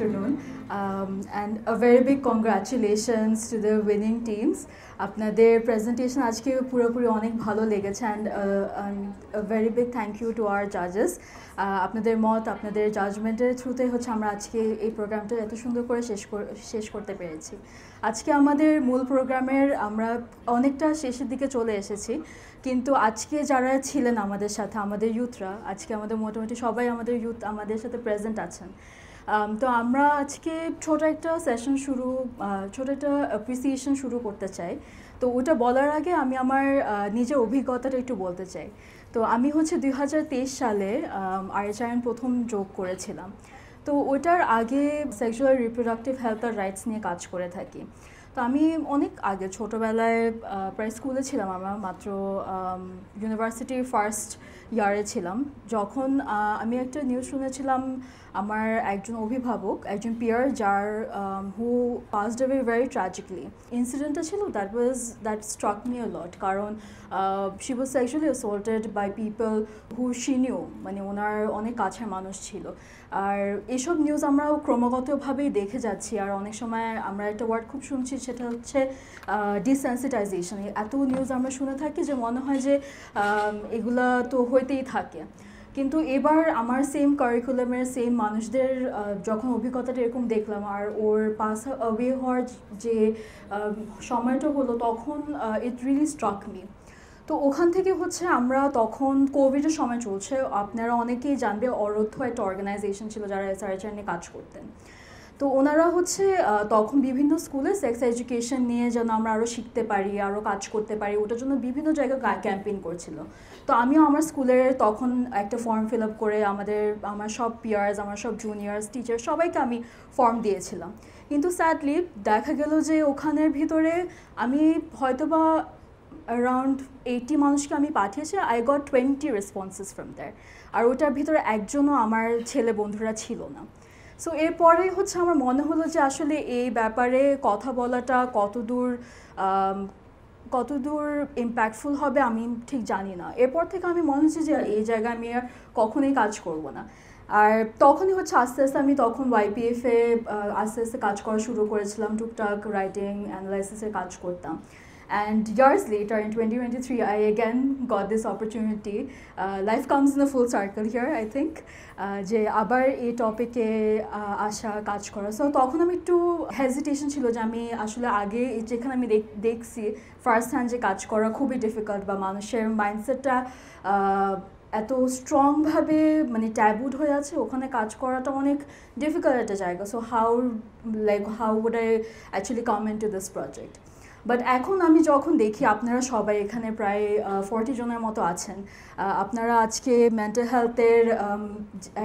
afternoon, and a very big congratulations to the winning teams. আপনাদের presentation আজকে পুরোপুরি অনেক ভালো লেগেছে and a very big thank you to our judges. আপনাদের মত আপনাদের জাজমেন্টের থ্রুতে হচ্ছে আমরা আজকে এই প্রোগ্রামটা এত সুন্দর করে শেষ করতে পেরেছি। আজকে আমাদের মূল প্রোগ্রামের আমরা অনেকটা শেষের দিকে চলে এসেছি, কিন্তু আজকে যারা ছিলেন আমাদের সাথে, আমাদের ইউথরা, আজকে আমাদের মোটামুটি সবাই আমাদের ইউথ আমাদের সাথে প্রেজেন্ট আছেন। তো আমরা আজকে ছোট একটা অ্যাপ্রিসিয়েশন শুরু করতে চাই। তো ওটা বলার আগে আমি আমার নিজের অভিজ্ঞতাটা একটু বলতে চাই। তো আমি হচ্ছে 2023 সালে আরএচআইএন প্রথম যোগ করেছিলাম। তো ওটার আগে সেক্সুয়াল রিপ্রোডাক্টিভ হেলথ আর রাইটস নিয়ে কাজ করে থাকি। তো আমি অনেক আগে ছোটোবেলায় প্রায় স্কুলে ছিলাম, আমরা মাত্র ইউনিভার্সিটির ফার্স্ট ইয়ারে ছিলাম, যখন আমি একটা নিউজ শুনেছিলাম আমার একজন অভিভাবক, একজন পিয়ার, যার who passed away very tragically. ইনসিডেন্টটা ছিল that struck me a lot, কারণ she was sexually assaulted by people who she knew, মানে ওনার অনেক কাছের মানুষ ছিল। আর এসব নিউজ আমরা ক্রমাগতভাবেই দেখে যাচ্ছি, আর অনেক সময় আমরা একটা ওয়ার্ড খুব শুনছি, সেটা হচ্ছে ডিসেন্সিটাইজেশন। এত নিউজ আমরা শুনে থাকি যে মনে হয় যে এগুলা তো হইতেই থাকে। কিন্তু এবার আমার সেম কারিকুলামের সেম মানুষদের যখন অভিজ্ঞতাটা এরকম দেখলাম, আর ওর পাস অ্যাওয়ে হওয়ার যে সময়টা হলো, তখন ইট রিয়েলি স্ট্রাক মি। তো ওখান থেকে হচ্ছে আমরা তখন কোভিডের সময় চলছে, আপনারা অনেকেই জানবে, অরথ্য একটা অর্গানাইজেশন ছিল যারা এসআরএচআর নিয়ে কাজ করতেন। তো ওনারা হচ্ছে তখন বিভিন্ন স্কুলে সেক্স এডুকেশন নিয়ে যেন আমরা আরও শিখতে পারি, আরও কাজ করতে পারি, ওটার জন্য বিভিন্ন জায়গায় ক্যাম্পেইন করছিল। তো আমিও আমার স্কুলের তখন একটা ফর্ম ফিল আপ করে আমার সব পিয়ার্স, আমার সব জুনিয়র্স, টিচার, সবাইকে আমি ফর্ম দিয়েছিলাম। কিন্তু স্যাডলি দেখা গেল যে ওখানের ভিতরে আমি হয়তোবা অ্যারাউন্ড 80 মানুষকে আমি পাঠিয়েছি, I got 20 responses from there, আর ওটার ভিতরে একজনও আমার ছেলে বন্ধুরা ছিল না। সো এরপরে হচ্ছে আমার মনে হলো যে আসলে এই ব্যাপারে কথা বলাটা কতদূর ইম্প্যাক্টফুল হবে আমি ঠিক জানি না। এরপর থেকে আমি মনে হচ্ছে যে এই জায়গায় আমি আর কখনোই কাজ করব না। আর তখনই হচ্ছে আস্তে আস্তে আমি তখন ওয়াইপিএফে আস্তে আস্তে কাজ করা শুরু করেছিলাম, টুকটাক রাইটিং অ্যানালাইসিসের কাজ করতাম। And years later, in 2023, I again got this opportunity. Life comes in a full circle here, I think. যে আবার এই টপিকে আসা, কাজ করা। সো তখন আমি একটু হেজিটেশন ছিল যে আমি আসলে আগে যেখানে আমি দেখছি ফার্স্ট হ্যান্ড যে কাজ করা খুবই ডিফিকাল্ট, বা মানুষের মাইন্ডসেটটা এত স্ট্রংভাবে মানে ট্যাবুড হয়ে আছে, ওখানে কাজ করাটা অনেক ডিফিকাল্ট একটা জায়গা। So how would I actually come in to this project. But এখন আমি যখন দেখি আপনারা সবাই এখানে প্রায় 40 জনের মতো আছেন, আপনারা আজকে মেন্টাল হেলথের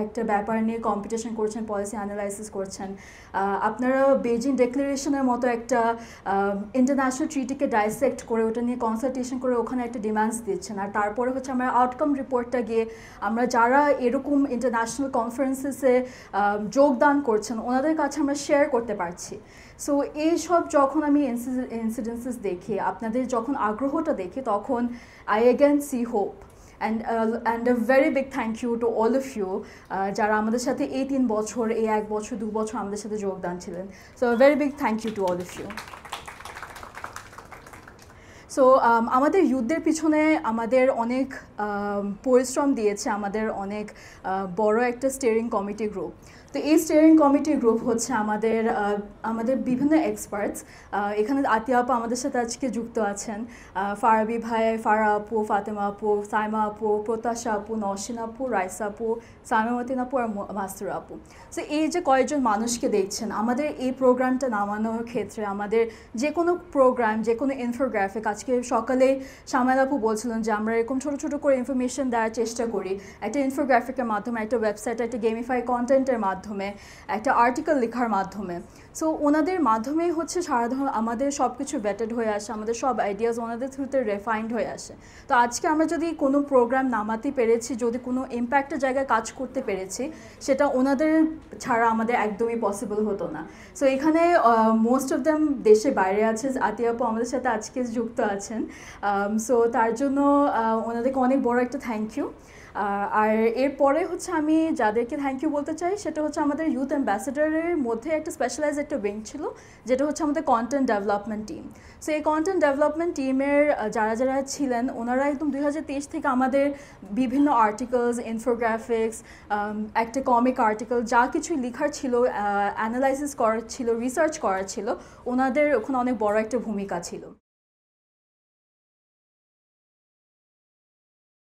একটা ব্যাপার নিয়ে কম্পিটিশন করছেন, পলিসি অ্যানালাইসিস করছেন, আপনারা বেজিং ডিক্লারেশনের মতো একটা ইন্টারন্যাশনাল ট্রিটিকে ডাইসেক্ট করে ওটা নিয়ে কনসালটেশন করে ওখানে একটা ডিমান্ডস দিচ্ছেন, আর তারপরে হচ্ছে আমরা আউটকাম রিপোর্টটা গিয়ে আমরা যারা এরকম ইন্টারন্যাশনাল কনফারেন্সেসে যোগদান করছেন ওনাদের কাছে আমরা শেয়ার করতে পারছি। সো এইসব যখন আমি ইনসিডেন্সেস দেখি, আপনাদের যখন আগ্রহটা দেখি, তখন I again see hope. And a very big thank you to all of you যারা আমাদের সাথে এই 3 বছর, এই 1 বছর, 2 বছর আমাদের সাথে যোগদান ছিলেন। So a very big thank you to all of you. So আমাদের ইউথদের পিছনে আমাদের অনেক পরিশ্রম দিয়েছে আমাদের অনেক বড় একটা স্টিয়ারিং কমিটি গ্রুপ। তো এই স্টিয়ারিং কমিটি গ্রুপ হচ্ছে আমাদের বিভিন্ন এক্সপার্টস। এখানে আতিয়া আপু আমাদের সাথে আজকে যুক্ত আছেন, ফারাবি ভাই, ফারা আপু, ফাতেমা আপু, সাইমা আপু, প্রত্যাশা আপু, নওশিন আপু, রাইসা আপু, সামিমাতিন আপু, আর মাস্তুর আপু। সো এই যে কয়েকজন মানুষকে দেখছেন আমাদের এই প্রোগ্রামটা নামানোর ক্ষেত্রে, আমাদের যে কোনো প্রোগ্রাম, যে কোনো ইনফোগ্রাফিক, আজকে সকালে শামাল আপু বলছিলেন যে আমরা এরকম ছোটো ছোটো করে ইনফরমেশন দেওয়ার চেষ্টা করি, একটা ইনফোগ্রাফিকের মাধ্যমে, একটা ওয়েবসাইট, একটা গেমিফাই কন্টেন্টের মাধ্যমে, একটা আর্টিকেল লেখার মাধ্যমে। সো ওনাদের মাধ্যমেই হচ্ছে সাধারণ আমাদের সব কিছু ভেটেড হয়ে আসে, আমাদের সব আইডিয়াস ওনাদের থ্রুতে রেফাইন্ড হয়ে আসে। তো আজকে আমরা যদি কোনো প্রোগ্রাম নামাতে পেরেছি, যদি কোনো ইম্প্যাক্টের জায়গায় কাজ করতে পেরেছি, সেটা ওনাদের ছাড়া আমাদের একদমই পসিবল হতো না। সো এখানে মোস্ট অফ দ্যাম দেশে বাইরে আছে, আতিয়া আপু আমাদের সাথে আজকে যুক্ত আছেন। সো তার জন্য ওনাদেরকে অনেক বড় একটা থ্যাংক ইউ। আর এরপরে হচ্ছে আমি যাদেরকে থ্যাংক ইউ বলতে চাই সেটা হচ্ছে আমাদের ইউথ অ্যাম্বাসেডারের মধ্যে একটা স্পেশালাইজ একটা উইং ছিল, যেটা হচ্ছে আমাদের কন্টেন্ট ডেভেলপমেন্ট টিম। সো এই কন্টেন্ট ডেভেলপমেন্ট টিমের যারা যারা ছিলেন ওনারা একদম 2023 থেকে আমাদের বিভিন্ন আর্টিকেলস, ইনফোগ্রাফিক্স, একটা কমিক আর্টিকেল যা কিছু লেখার ছিল, অ্যানালাইসিস করার ছিল, রিসার্চ করার ছিল, ওনাদের ওখানে অনেক বড় একটা ভূমিকা ছিল।